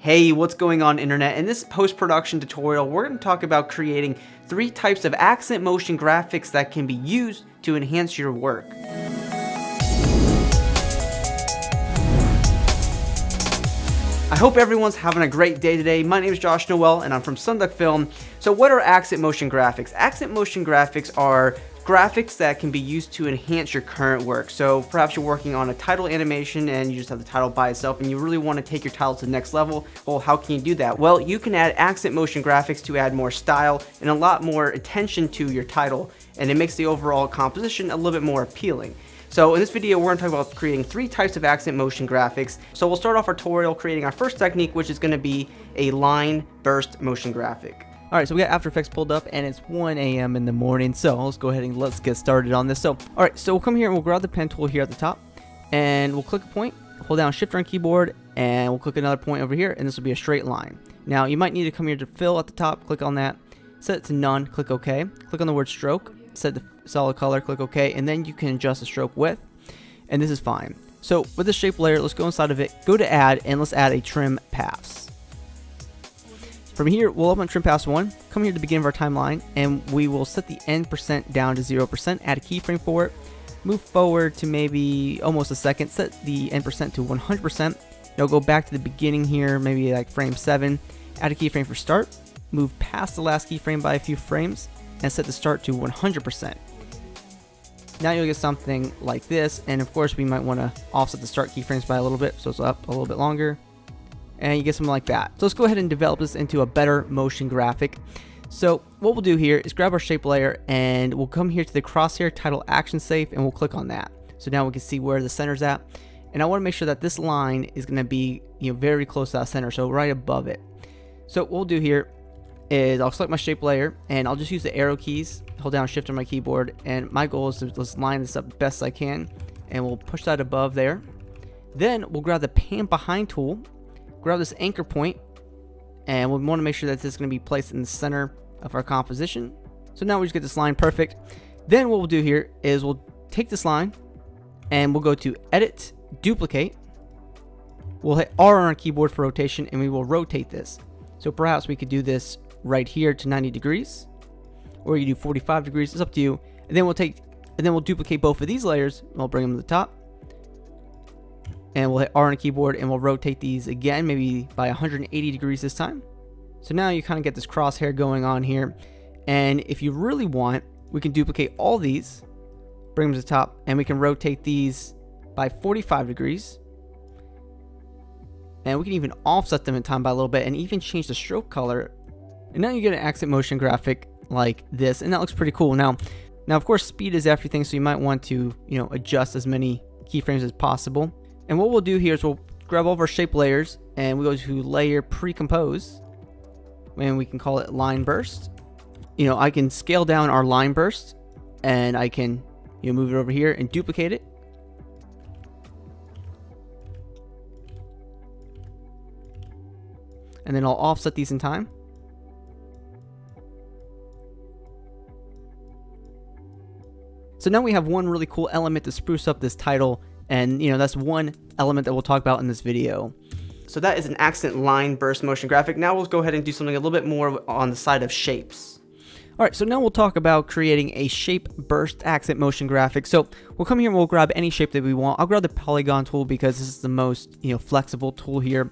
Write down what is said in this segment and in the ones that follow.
Hey, what's going on, internet? In this post-production tutorial, we're going to talk about creating 3 types of accent motion graphics that can be used to enhance your work. I hope everyone's having a great day today. My name is Josh Noel and I'm from Sunduck Film. So what are accent motion graphics? Accent motion graphics are graphics that can be used to enhance your current work. So perhaps you're working on a title animation and you just have the title by itself and you really want to take your title to the next level. Well, how can you do that? Well, you can add accent motion graphics to add more style and a lot more attention to your title, and it makes the overall composition a little bit more appealing. So in this video, we're going to talk about creating 3 types of accent motion graphics. So we'll start off our tutorial creating our first technique, which is going to be a line burst motion graphic. Alright, so we got After Effects pulled up and it's 1 a.m. in the morning, so let's go ahead and let's get started on this. So, alright, so we'll come here and we'll grab the pen tool here at the top and we'll click a point, hold down Shift on keyboard, and we'll click another point over here, and this will be a straight line. Now, you might need to come here to fill at the top, click on that, set it to none, click OK, click on the word stroke, set the solid color, click OK, and then you can adjust the stroke width, and this is fine. So with the shape layer, let's go inside of it, go to add, and let's add a trim paths. From here, we'll open trim paths 1, come here to the beginning of our timeline, and we will set the end percent down to 0%, add a keyframe for it, move forward to maybe almost a second, set the end percent to 100%, now go back to the beginning here, maybe like frame 7, add a keyframe for start, move past the last keyframe by a few frames, and set the start to 100%. Now you'll get something like this, and of course we might want to offset the start keyframes by a little bit, so it's up a little bit longer, and you get something like that. So let's go ahead and develop this into a better motion graphic. So what we'll do here is grab our shape layer, and we'll come here to the crosshair title action safe, and we'll click on that. So now we can see where the center's at, and I want to make sure that this line is going to be very close to that center, so right above it. So what we'll do here is I'll select my shape layer, and I'll just use the arrow keys, hold down Shift on my keyboard, and my goal is to just line this up best I can, and we'll push that above there. Then we'll grab the pan behind tool, grab this anchor point, and we want to make sure that this is going to be placed in the center of our composition. So now we just get this line perfect. Then what we'll do here is we'll take this line and we'll go to Edit, Duplicate. We'll hit R on our keyboard for rotation, and we will rotate this. So perhaps we could do this right here to 90 degrees, or you do 45 degrees, it's up to you. And then we'll duplicate both of these layers, and we'll bring them to the top, and we'll hit R on the keyboard, and we'll rotate these again, maybe by 180 degrees this time. So now you kind of get this crosshair going on here, and if you really want, we can duplicate all these, bring them to the top, and we can rotate these by 45 degrees, and we can even offset them in time by a little bit, and even change the stroke color. And now you get an accent motion graphic like this, and that looks pretty cool. Now of course, speed is everything, so you might want to adjust as many keyframes as possible. And what we'll do here is we'll grab all of our shape layers, and we go to Layer Pre-Compose, and we can call it Line Burst. I can scale down our line burst, and I can move it over here and duplicate it. And then I'll offset these in time. So now we have one really cool element to spruce up this title, and that's one element that we'll talk about in this video. So that is an accent line burst motion graphic. Now we'll go ahead and do something a little bit more on the side of shapes. Alright, so now we'll talk about creating a shape burst accent motion graphic. So we'll come here and we'll grab any shape that we want. I'll grab the polygon tool because this is the most flexible tool here.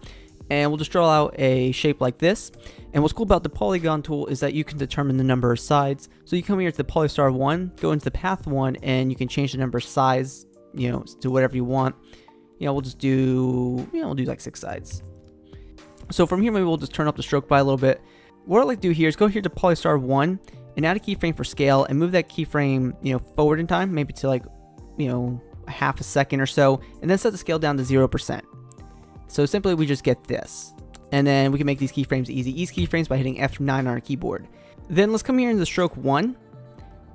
And we'll just draw out a shape like this. And what's cool about the polygon tool is that you can determine the number of sides. So you come here to the polystar 1, go into the path 1, and you can change the number of sides, to whatever you want. We'll just do, we'll do like 6 sides. So from here, maybe we'll just turn up the stroke by a little bit. What I'd like to do here is go here to polystar 1 and add a keyframe for scale, and move that keyframe, forward in time, maybe to like, half a second or so, and then set the scale down to 0%. So simply we just get this, and then we can make these keyframes easy. Ease keyframes by hitting F9 on our keyboard. Then let's come here into the stroke 1,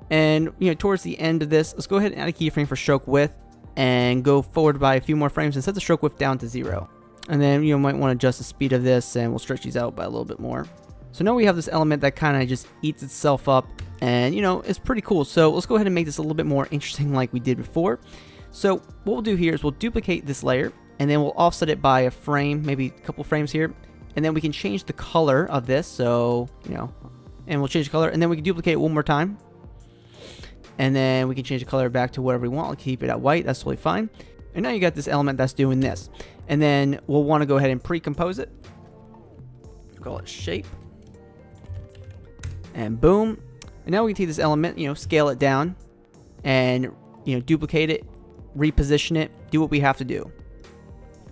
and towards the end of this, let's go ahead and add a keyframe for stroke width, and go forward by a few more frames and set the stroke width down to 0. And then you might want to adjust the speed of this, and we'll stretch these out by a little bit more. So now we have this element that kind of just eats itself up, and it's pretty cool. So let's go ahead and make this a little bit more interesting like we did before. So what we'll do here is we'll duplicate this layer, and then we'll offset it by a frame, maybe a couple frames here, and then we can change the color of this. So, and we'll change the color, and then we can duplicate it one more time. And then we can change the color back to whatever we want. I'll keep it at white. That's totally fine. And now you got this element that's doing this. And then we'll want to go ahead and pre-compose it. Call it shape. And boom. And now we can take this element, scale it down and, duplicate it, reposition it, do what we have to do.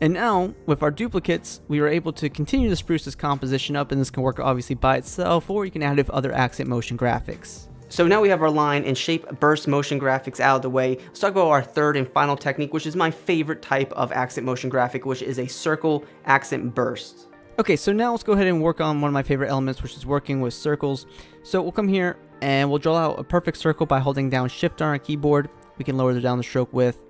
And now, with our duplicates, we are able to continue to spruce this composition up, and this can work obviously by itself, or you can add it with other accent motion graphics. So now we have our line and shape burst motion graphics out of the way. Let's talk about our third and final technique, which is my favorite type of accent motion graphic, which is a circle accent burst. Okay, so now let's go ahead and work on one of my favorite elements, which is working with circles. So we'll come here and we'll draw out a perfect circle by holding down Shift on our keyboard. We can lower down the stroke width.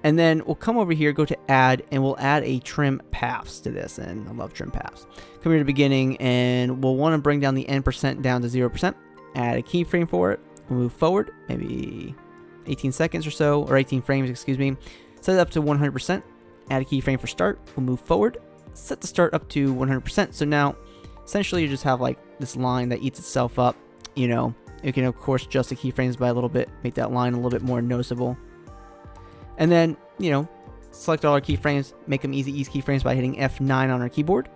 And then we'll come over here, go to add, and we'll add a trim paths to this. And I love trim paths. Come here to beginning, and we'll want to bring down the N% down to 0%. Add a keyframe for it. We'll move forward, maybe 18 seconds or so, or 18 frames, excuse me. Set it up to 100%. Add a keyframe for start. We'll move forward. Set the start up to 100%. So now, essentially, you just have like this line that eats itself up. You can, of course, adjust the keyframes by a little bit, make that line a little bit more noticeable. And then, select all our keyframes, make them easy keyframes by hitting F9 on our keyboard.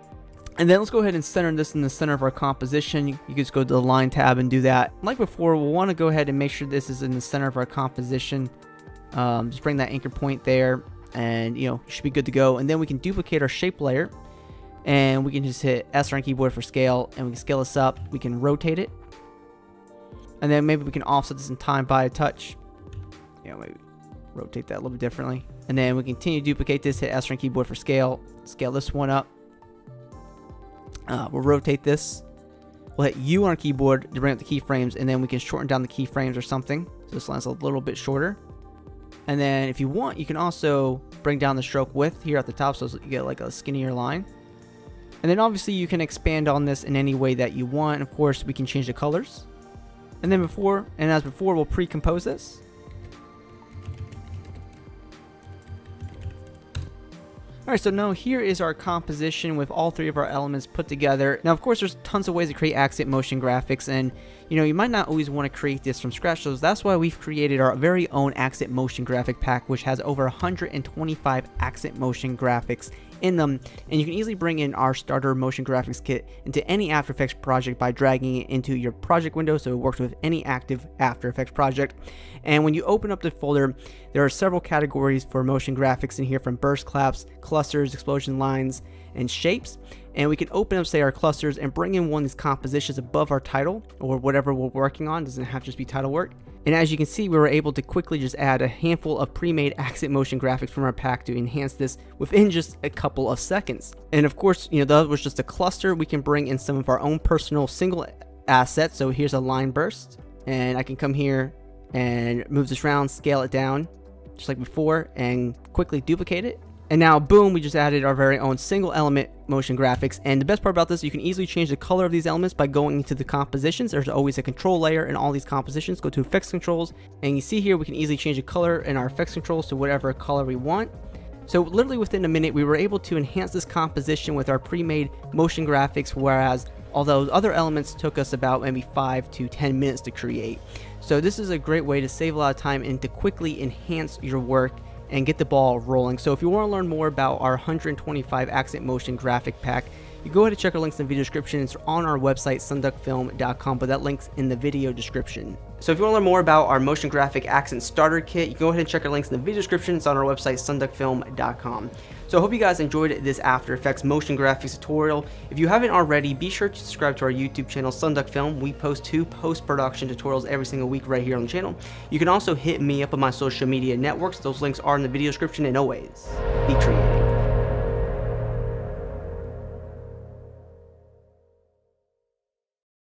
And then let's go ahead and center this in the center of our composition. You can just go to the line tab and do that. Like before, we'll want to go ahead and make sure this is in the center of our composition. Just bring that anchor point there, and you should be good to go. And then we can duplicate our shape layer, and we can just hit S on our keyboard for scale, and we can scale this up. We can rotate it, and then maybe we can offset this in time by a touch. Maybe rotate that a little bit differently. And then we continue to duplicate this, hit S on our keyboard for scale this one up. We'll rotate this. We'll hit U on our keyboard to bring up the keyframes, and then we can shorten down the keyframes or something. So this line's a little bit shorter. And then if you want, you can also bring down the stroke width here at the top so you get like a skinnier line. And then obviously you can expand on this in any way that you want. Of course, we can change the colors. And then as before, we'll pre-compose this. Alright, so now here is our composition with all three of our elements put together. Now, of course, there's tons of ways to create accent motion graphics, and you might not always want to create this from scratch, so that's why we've created our very own accent motion graphic pack, which has over 125 accent motion graphics in them, and you can easily bring in our starter motion graphics kit into any After Effects project by dragging it into your project window, so it works with any active After Effects project. And when you open up the folder, there are several categories for motion graphics in here, from burst claps, clusters, explosion lines, and shapes. And we can open up, say, our clusters and bring in one of these compositions above our title or whatever we're working on. It doesn't have to just be title work. And as you can see, we were able to quickly just add a handful of pre-made accent motion graphics from our pack to enhance this within just a couple of seconds. And of course, that was just a cluster. We can bring in some of our own personal single assets. So here's a line burst, and I can come here and move this around, scale it down just like before, and quickly duplicate it. And now, boom, we just added our very own single element motion graphics. And the best part about this, you can easily change the color of these elements by going into the compositions. There's always a control layer in all these compositions. Go to effects controls, and you see here we can easily change the color in our effects controls to whatever color we want. So literally within a minute, we were able to enhance this composition with our pre-made motion graphics, whereas all those other elements took us about maybe 5 to 10 minutes to create. So this is a great way to save a lot of time and to quickly enhance your work and get the ball rolling. So if you want to learn more about our 125 accent motion graphic pack, you go ahead and check our links in the video description. It's on our website, sunduckfilm.com, but that link's in the video description. So if you want to learn more about our motion graphic accent starter kit, you go ahead and check our links in the video description. It's on our website, sunduckfilm.com. So I hope you guys enjoyed this After Effects motion graphics tutorial. If you haven't already, be sure to subscribe to our YouTube channel, Sunduck Film. We post 2 post-production tutorials every single week right here on the channel. You can also hit me up on my social media networks. Those links are in the video description, and always be creative.